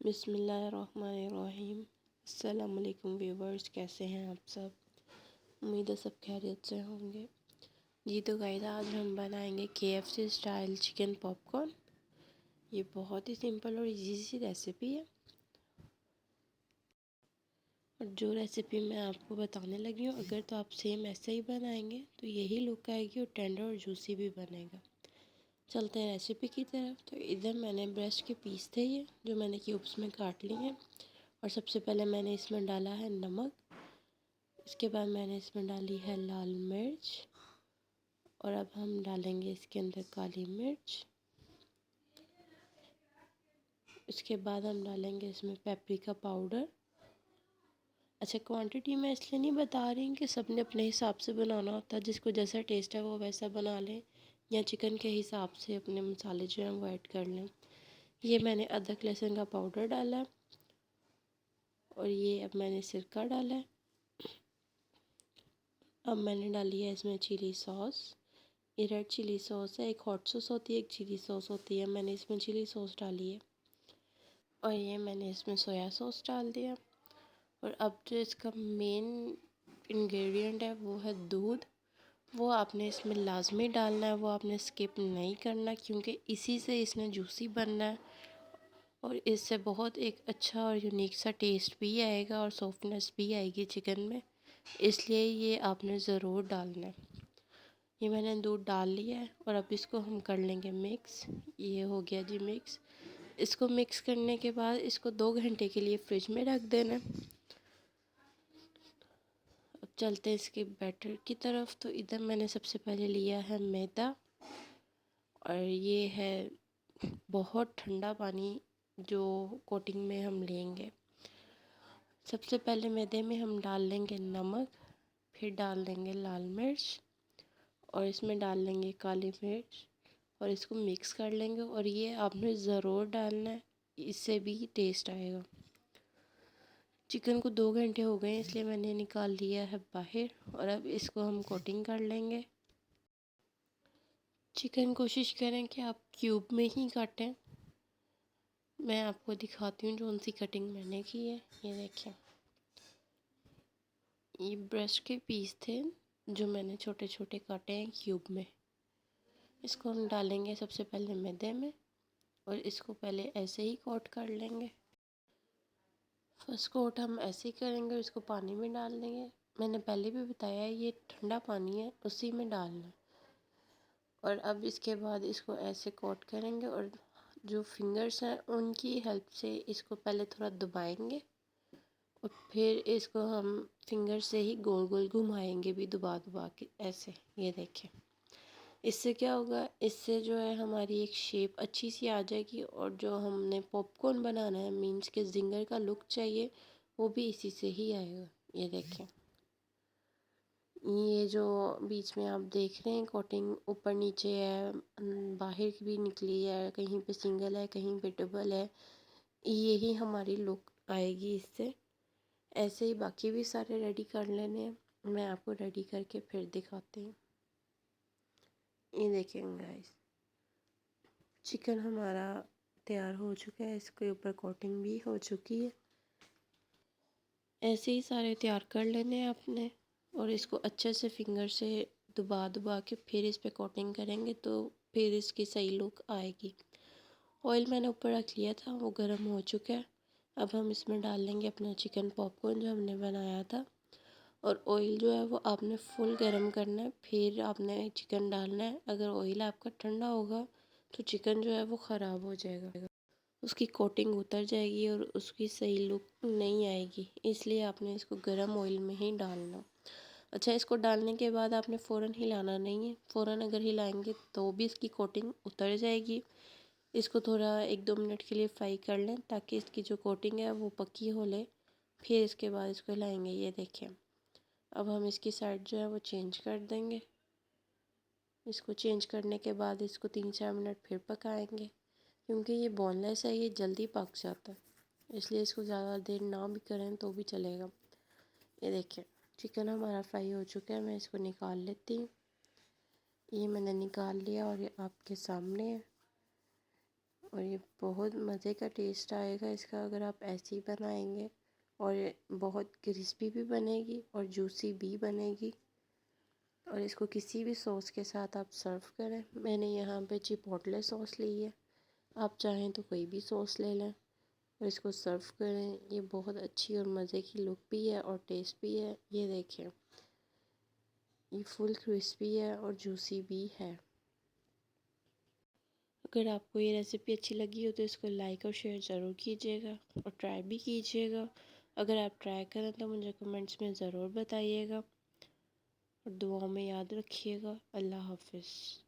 बिस्मिल्लाहिर्रहमानिर्रहीम। अस्सलाम वालेकुम व्यूवर्स, कैसे हैं आप सब? उम्मीद है सब खैरियत से होंगे। जी तो गाइस, आज हम बनाएंगे KFC स्टाइल चिकन पॉपकॉर्न। ये बहुत ही सिंपल और इजी सी रेसिपी है, और जो रेसिपी मैं आपको बताने लगी हूँ, अगर तो आप सेम ऐसे ही बनाएंगे तो यही लुक आएगी और टेंडर और जूसी भी बनेगा। चलते हैं रेसिपी की तरफ। तो इधर मैंने ब्रेस्ट के पीस थे ये, जो मैंने क्यूब्स में काट लिए हैं। और सबसे पहले मैंने इसमें डाला है नमक। इसके बाद मैंने इसमें डाली है लाल मिर्च, और अब हम डालेंगे इसके अंदर काली मिर्च। इसके बाद हम डालेंगे इसमें पेपरिका पाउडर। अच्छा, क्वांटिटी मैं इसलिए नहीं बता रही कि सबने अपने हिसाब से बनाना होता है, जिसको जैसा टेस्ट है वो वैसा बना लें, या चिकन के हिसाब से अपने मसाले जो हैं वो ऐड कर लें। ये मैंने अदरक लहसुन का पाउडर डाला है, और ये अब मैंने सिरका डाला है। अब मैंने डाली है इसमें चिली सॉस। ये रेड चिली सॉस है, एक हॉट सॉस होती है, एक चिली सॉस होती है। मैंने इसमें चिली सॉस डाली है, और ये मैंने इसमें सोया सॉस डाल दिया। और अब जो इसका मेन इंग्रेडिएंट है वो है दूध। वो आपने इसमें लाजमी डालना है, वो आपने स्किप नहीं करना, क्योंकि इसी से इसने जूसी बनना है, और इससे बहुत एक अच्छा और यूनिक सा टेस्ट भी आएगा और सॉफ्टनेस भी आएगी चिकन में। इसलिए ये आपने ज़रूर डालना है। ये मैंने दूध डाल लिया है, और अब इसको हम कर लेंगे मिक्स। ये हो गया जी मिक्स। इसको मिक्स करने के बाद इसको 2 घंटे के लिए फ्रिज में रख देना। अब चलते हैं इसके बैटर की तरफ। तो इधर मैंने सबसे पहले लिया है मैदा, और ये है बहुत ठंडा पानी जो कोटिंग में हम लेंगे। सबसे पहले मैदे में हम डाल लेंगे नमक, फिर डाल देंगे लाल मिर्च, और इसमें डाल लेंगे काली मिर्च, और इसको मिक्स कर लेंगे। और ये आपने ज़रूर डालना है, इससे भी टेस्ट आएगा। चिकन को 2 घंटे हो गए, इसलिए मैंने निकाल लिया है बाहर, और अब इसको हम कोटिंग कर लेंगे। चिकन कोशिश करें कि आप क्यूब में ही काटें। मैं आपको दिखाती हूँ जो सी कटिंग मैंने की है। ये देखें, ये ब्रेस्ट के पीस थे जो मैंने छोटे छोटे काटे हैं क्यूब में। इसको हम डालेंगे सबसे पहले मैदे में, और इसको पहले ऐसे ही कोट कर लेंगे। फर्स्ट कोट हम ऐसे ही करेंगे, इसको पानी में डाल देंगे। मैंने पहले भी बताया है, ये ठंडा पानी है, उसी में डालना है। और अब इसके बाद इसको ऐसे कोट करेंगे, और जो फिंगर्स हैं उनकी हेल्प से इसको पहले थोड़ा दबाएंगे, और फिर इसको हम फिंगर से ही गोल गोल घुमाएंगे भी, दबा दबा के ऐसे। ये देखें, इससे क्या होगा, इससे जो है हमारी एक शेप अच्छी सी आ जाएगी, और जो हमने पॉपकॉर्न बनाना है, मीन्स के जिंगर का लुक चाहिए, वो भी इसी से ही आएगा। ये देखें, ये जो बीच में आप देख रहे हैं कोटिंग ऊपर नीचे है, बाहर की भी निकली है, कहीं पे सिंगल है, कहीं पे डबल है। यही हमारी लुक आएगी इससे। ऐसे ही बाकी भी सारे रेडी कर लेने हैं। मैं आपको रेडी करके फिर दिखाती हूँ। ये देखें गाइस, चिकन हमारा तैयार हो चुका है, इसके ऊपर कोटिंग भी हो चुकी है। ऐसे ही सारे तैयार कर लेने हैं आपने, और इसको अच्छे से फिंगर से दबा दबा के फिर इस पे कोटिंग करेंगे, तो फिर इसकी सही लुक आएगी। ऑयल मैंने ऊपर रख लिया था, वो गर्म हो चुका है। अब हम इसमें डाल लेंगे अपना चिकन पॉपकॉर्न जो हमने बनाया था, और ऑयल जो है वो आपने फुल गर्म करना है, फिर आपने चिकन डालना है। अगर ऑयल आपका ठंडा होगा तो चिकन जो है वो ख़राब हो जाएगा, उसकी कोटिंग उतर जाएगी और उसकी सही लुक नहीं आएगी। इसलिए आपने इसको गर्म ऑयल में ही डालना। अच्छा, इसको डालने के बाद आपने फ़ौरन हिलाना नहीं है। फ़ौरन अगर हिलाएंगे तो भी इसकी कोटिंग उतर जाएगी। इसको थोड़ा 1-2 मिनट के लिए फ्राई कर लें, ताकि इसकी जो कोटिंग है वो पक्की हो ले। फिर इसके बाद इसको हिलाएंगे। ये देखें, अब हम इसकी साइड जो है वो चेंज कर देंगे। इसको चेंज करने के बाद इसको 3-4 मिनट फिर पकाएंगे, क्योंकि ये बोनलेस है, ये जल्दी पक जाता है, इसलिए इसको ज़्यादा देर ना भी करें तो भी चलेगा। ये देखिए, चिकन हमारा फ्राई हो चुका है। मैं इसको निकाल लेती हूँ। ये मैंने निकाल लिया, और ये आपके सामने है। और ये बहुत मज़े का टेस्ट आएगा इसका अगर आप ऐसे ही बनाएंगे। और ये बहुत क्रिस्पी भी बनेगी और जूसी भी बनेगी। और इसको किसी भी सॉस के साथ आप सर्व करें। मैंने यहाँ पे चिपोटले सॉस ली है, आप चाहें तो कोई भी सॉस ले लें और इसको सर्व करें। ये बहुत अच्छी और मज़े की लुक भी है और टेस्ट भी है। ये देखें, ये फुल क्रिस्पी है और जूसी भी है। अगर आपको ये रेसिपी अच्छी लगी हो तो इसको लाइक और शेयर ज़रूर कीजिएगा और ट्राई भी कीजिएगा। अगर आप ट्राई करें तो मुझे कमेंट्स में ज़रूर बताइएगा और दुआओं में याद रखिएगा। अल्लाह हाफिज़।